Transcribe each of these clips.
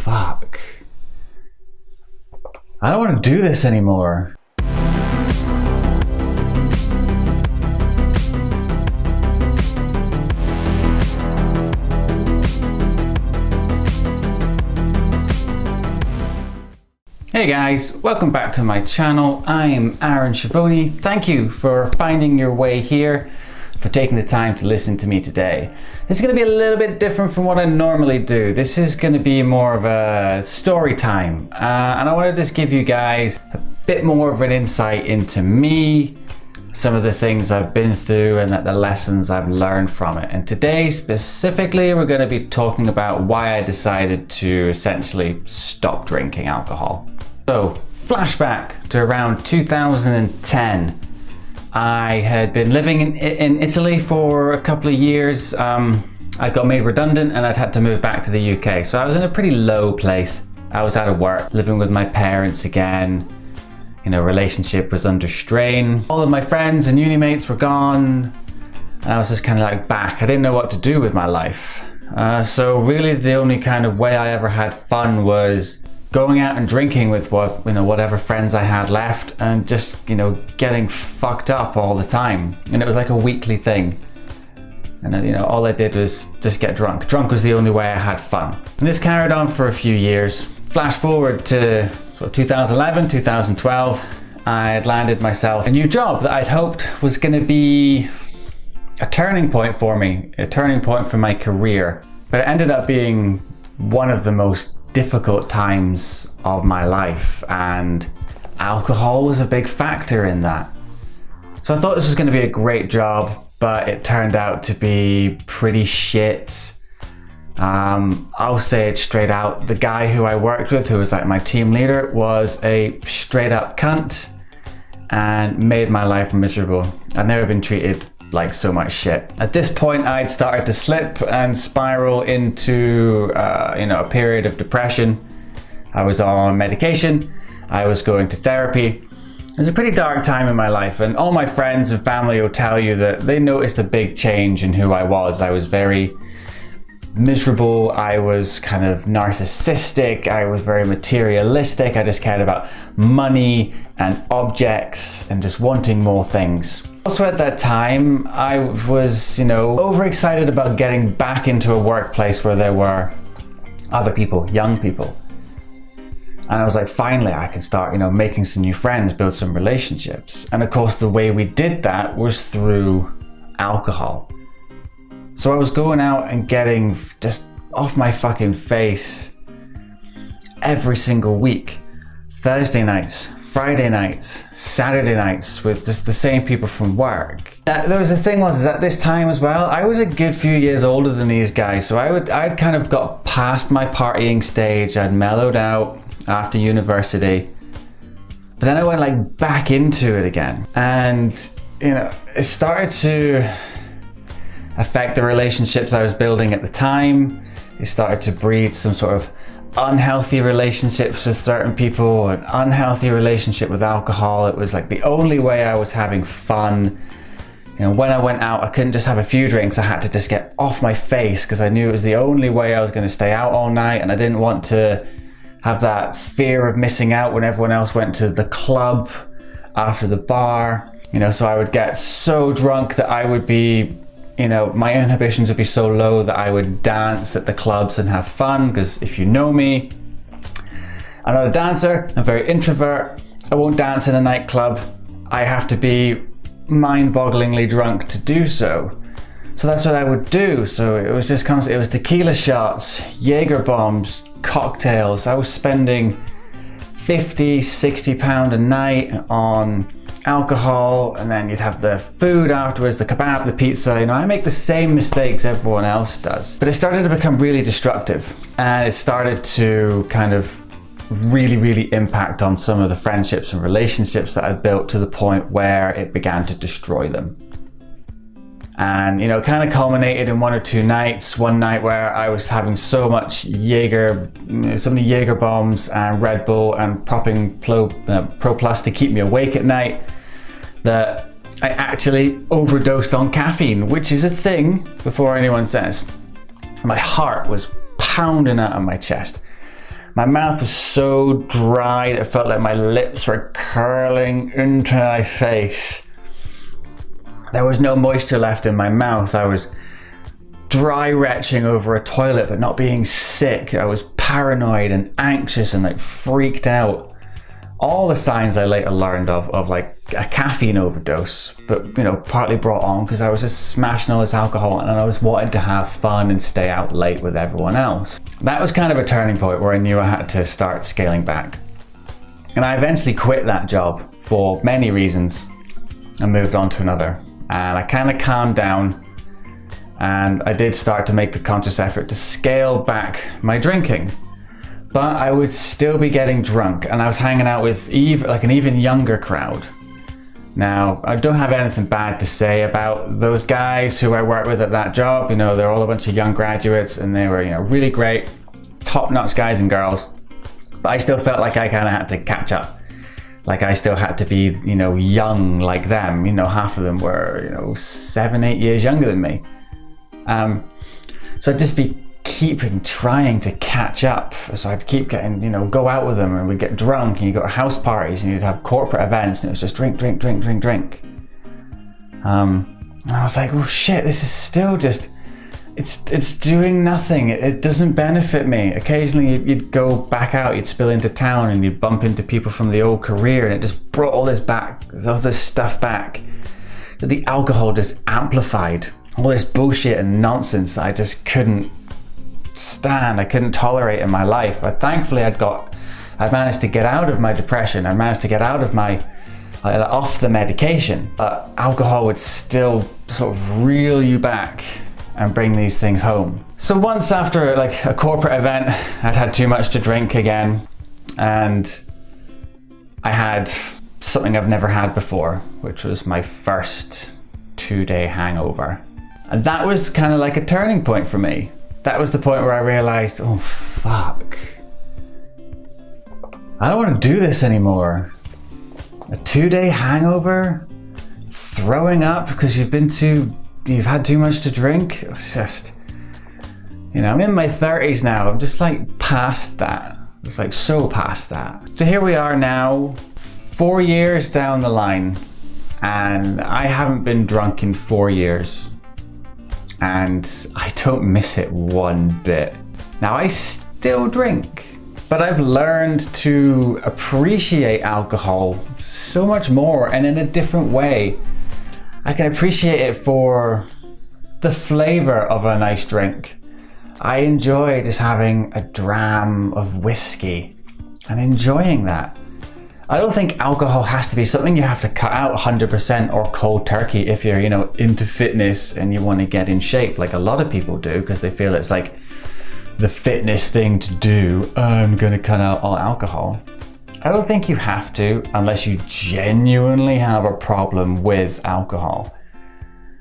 fuck. I don't want to do this anymore. Hey guys, welcome back to my channel. I'm Aaron Schiavone. Thank you for finding your way here, for taking the time to listen to me today. This is going to be a little bit different from what I normally do. This is going to be more of a story time, and I want to just give you guys a bit more of an insight into me, some of the things I've been through, and the lessons I've learned from it. And today specifically, we're going to be talking about why I decided to essentially stop drinking alcohol. So, flashback to around 2010. I had been living in Italy for a couple of years. I got made redundant and I'd had to move back to the UK. So I was in a pretty low place. I was out of work, living with my parents again. You know, relationship was under strain. All of my friends and uni mates were gone. And I was just kind of like back. I didn't know what to do with my life. So really the only kind of way I ever had fun was going out and drinking with whatever friends I had left, and just, getting fucked up all the time. And it was like a weekly thing. And all I did was just get drunk. Drunk was the only way I had fun. And this carried on for a few years. Flash forward to 2011, 2012, I had landed myself a new job that I'd hoped was going to be a turning point for me, a turning point for my career. But it ended up being one of the most difficult times of my life, and alcohol was a big factor in that. So I thought this was going to be a great job, but it turned out to be pretty shit. I'll say it straight out. The guy who I worked with, who was like my team leader, was a straight up cunt and made my life miserable. I'd never been treated like so much shit. At this point, I'd started to slip and spiral into a period of depression. I was on medication. I was going to therapy. It was a pretty dark time in my life, and all my friends and family will tell you that they noticed a big change in who I was. I was very miserable. I was kind of narcissistic. I was very materialistic. I just cared about money and objects and just wanting more things. Also at that time, I was, overexcited about getting back into a workplace where there were other people, young people. And I was like, finally, I can start, making some new friends, build some relationships. And of course, the way we did that was through alcohol. So I was going out and getting just off my fucking face every single week. Thursday nights, Friday nights, Saturday nights with just the same people from work. There was the thing was at this time as well, I was a good few years older than these guys. So I'd kind of got past my partying stage. I'd mellowed out after university. But then I went back into it again. And, it started to affect the relationships I was building at the time. It started to breed some sort of unhealthy relationships with certain people, an unhealthy relationship with alcohol. It was like the only way I was having fun. When I went out, I couldn't just have a few drinks. I had to just get off my face because I knew it was the only way I was going to stay out all night, and I didn't want to have that fear of missing out when everyone else went to the club after the bar. So I would get so drunk that I would be my inhibitions would be so low that I would dance at the clubs and have fun, because if you know me, I'm not a dancer, I'm very introvert. I won't dance in a nightclub. I have to be mind-bogglingly drunk to do so. So that's what I would do. So it was just constant. It was tequila shots, Jaeger bombs, cocktails. I was spending 50, 60 pound a night on alcohol, and then you'd have the food afterwards, the kebab, the pizza. I make the same mistakes everyone else does. But it started to become really destructive, and it started to kind of really impact on some of the friendships and relationships that I'd built, to the point where it began to destroy them. And it kind of culminated in one or two nights. One night where I was having so much Jaeger, so many Jaeger bombs and Red Bull and popping Pro Plus to keep me awake at night, that I actually overdosed on caffeine, which is a thing before anyone says. My heart was pounding out of my chest. My mouth was so dry, it felt like my lips were curling into my face. There was no moisture left in my mouth. I was dry retching over a toilet but not being sick. I was paranoid and anxious and like freaked out. All the signs I later learned of like a caffeine overdose, but you know, partly brought on because I was just smashing all this alcohol and I was wanting to have fun and stay out late with everyone else. That was kind of a turning point where I knew I had to start scaling back. And I eventually quit that job for many reasons and moved on to another. And I kind of calmed down and I did start to make the conscious effort to scale back my drinking. But I would still be getting drunk and I was hanging out with an even younger crowd. Now, I don't have anything bad to say about those guys who I worked with at that job. You know, they're all a bunch of young graduates and they were, you know, really great, top-notch guys and girls. But I still felt like I kind of had to catch up. Like I still had to be, you know, young like them. You know, half of them were, you know, 7-8 years younger than me. So I'd just be trying to catch up. So I'd keep getting, you know, go out with them and we'd get drunk and you'd go to house parties and you'd have corporate events and it was just drink. And I was like, oh shit, this is still just, it's doing nothing. It doesn't benefit me. Occasionally you'd go back out, you'd spill into town and you'd bump into people from the old career and it just brought all this stuff back that the alcohol just amplified. All this bullshit and nonsense that I just couldn't stand, I couldn't tolerate in my life. But thankfully I'd managed to get out of my depression. I managed to get out of off the medication, but alcohol would still sort of reel you back and bring these things home. So once after like a corporate event, I'd had too much to drink again and I had something I've never had before, which was my first 2-day hangover. And that was kind of like a turning point for me. That was the point where I realized, oh fuck, I don't want to do this anymore. A 2-day hangover, throwing up because you've had too much to drink. It's just, you know, I'm in my 30s now. I'm just like past that. It's like so past that. So here we are now, 4 years down the line, and I haven't been drunk in 4 years. And I don't miss it one bit. Now I still drink, but I've learned to appreciate alcohol so much more and in a different way. I can appreciate it for the flavor of a nice drink. I enjoy just having a dram of whiskey and enjoying that. I don't think alcohol has to be something you have to cut out 100% or cold turkey if you're, you know, into fitness and you want to get in shape, like a lot of people do, because they feel it's like the fitness thing to do. I'm going to cut out all alcohol. I don't think you have to unless you genuinely have a problem with alcohol.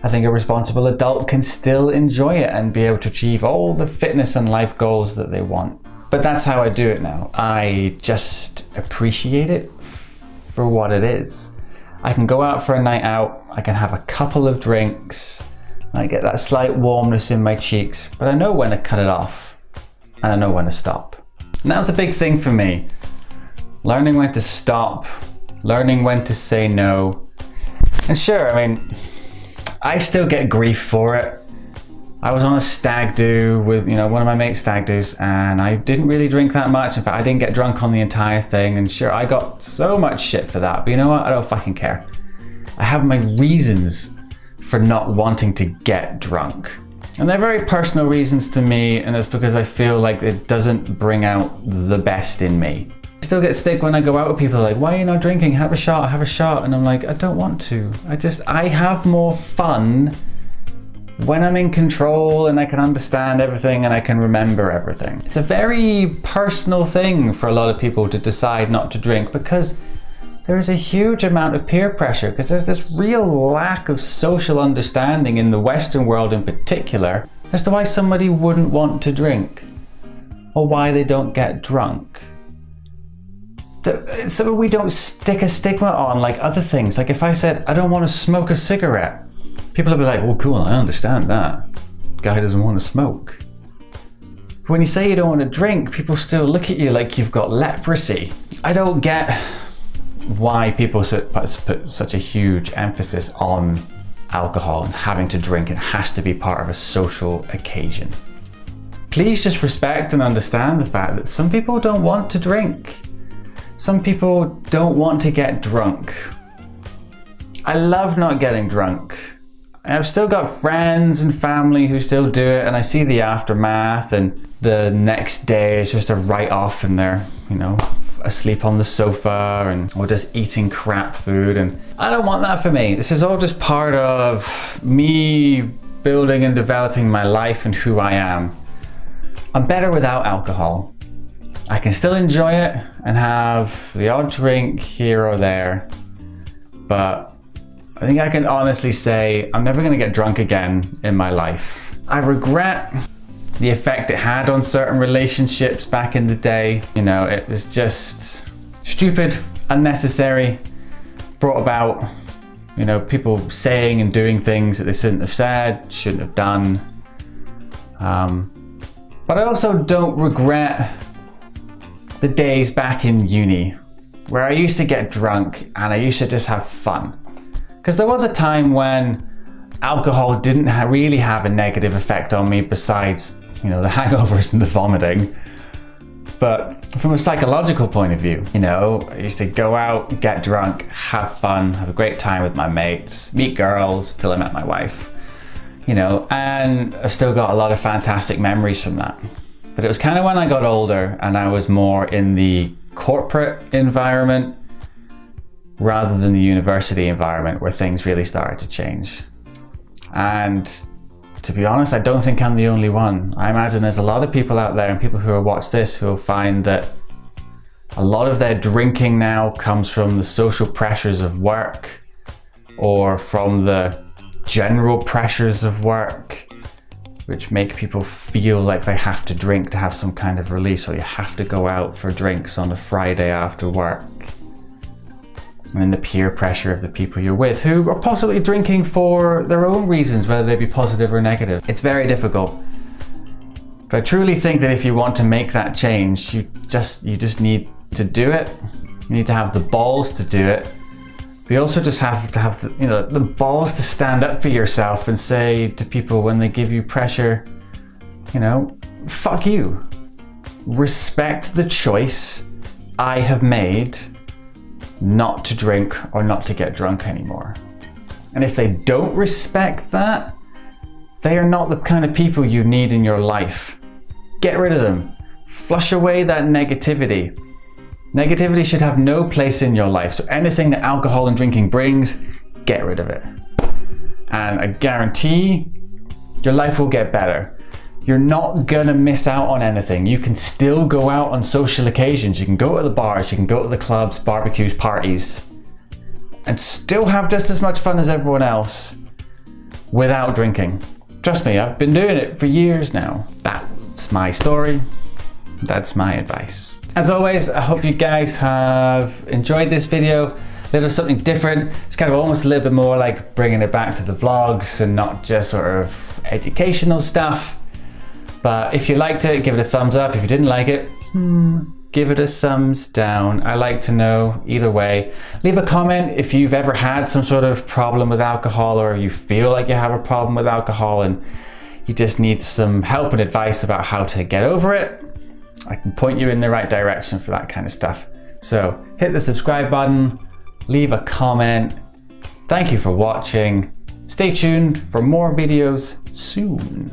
I think a responsible adult can still enjoy it and be able to achieve all the fitness and life goals that they want. But that's how I do it now. I just appreciate it for what it is. I can go out for a night out, I can have a couple of drinks, I get that slight warmness in my cheeks, but I know when to cut it off and I know when to stop. And that was a big thing for me. Learning when to stop, learning when to say no. And sure, I mean, I still get grief for it. I was on a stag do with, you know, one of my mates' stag do's, and I didn't really drink that much. In fact, I didn't get drunk on the entire thing, and sure, I got so much shit for that, but you know what? I don't fucking care. I have my reasons for not wanting to get drunk. And they're very personal reasons to me, and it's because I feel like it doesn't bring out the best in me. I still get sick when I go out with people like, why are you not drinking? Have a shot. And I'm like, I don't want to. I have more fun when I'm in control and I can understand everything and I can remember everything. It's a very personal thing for a lot of people to decide not to drink because there is a huge amount of peer pressure, because there's this real lack of social understanding in the Western world in particular as to why somebody wouldn't want to drink or why they don't get drunk. So we don't stick a stigma on like other things. Like if I said, I don't want to smoke a cigarette, people will be like, well, cool, I understand that. Guy doesn't want to smoke. But when you say you don't want to drink, people still look at you like you've got leprosy. I don't get why people put such a huge emphasis on alcohol and having to drink. It has to be part of a social occasion. Please just respect and understand the fact that some people don't want to drink. Some people don't want to get drunk. I love not getting drunk. I've still got friends and family who still do it, and I see the aftermath, and the next day is just a write-off, and they're, asleep on the sofa or just eating crap food, and I don't want that for me. This is all just part of me building and developing my life and who I am. I'm better without alcohol. I can still enjoy it and have the odd drink here or there, but I think I can honestly say I'm never going to get drunk again in my life. I regret the effect it had on certain relationships back in the day. It was just stupid, unnecessary, brought about, people saying and doing things that they shouldn't have said, shouldn't have done. But I also don't regret the days back in uni where I used to get drunk and I used to just have fun. Because there was a time when alcohol didn't really have a negative effect on me besides, the hangovers and the vomiting. But from a psychological point of view, I used to go out, get drunk, have fun, have a great time with my mates, meet girls till I met my wife, and I still got a lot of fantastic memories from that. But it was kind of when I got older and I was more in the corporate environment rather than the university environment where things really started to change. And to be honest, I don't think I'm the only one. I imagine there's a lot of people out there and people who will watch this who will find that a lot of their drinking now comes from the social pressures of work or from the general pressures of work, which make people feel like they have to drink to have some kind of release, or you have to go out for drinks on a Friday after work. And then the peer pressure of the people you're with who are possibly drinking for their own reasons, whether they be positive or negative. It's very difficult. But I truly think that if you want to make that change, you just need to do it. You need to have the balls to do it. But you also just have to have the balls to stand up for yourself and say to people when they give you pressure, fuck you. Respect the choice I have made not to drink or not to get drunk anymore. And if they don't respect that, they are not the kind of people you need in your life. Get rid of them. Flush away that negativity. Negativity should have no place in your life. So anything that alcohol and drinking brings, get rid of it. And I guarantee your life will get better. You're not gonna miss out on anything. You can still go out on social occasions. You can go to the bars, you can go to the clubs, barbecues, parties, and still have just as much fun as everyone else without drinking. Trust me, I've been doing it for years now. That's my story. That's my advice. As always, I hope you guys have enjoyed this video. A little something different. It's kind of almost a little bit more like bringing it back to the vlogs and not just sort of educational stuff. But if you liked it, give it a thumbs up. If you didn't like it, give it a thumbs down. I like to know either way. Leave a comment if you've ever had some sort of problem with alcohol, or you feel like you have a problem with alcohol and you just need some help and advice about how to get over it. I can point you in the right direction for that kind of stuff. So hit the subscribe button, leave a comment. Thank you for watching. Stay tuned for more videos soon.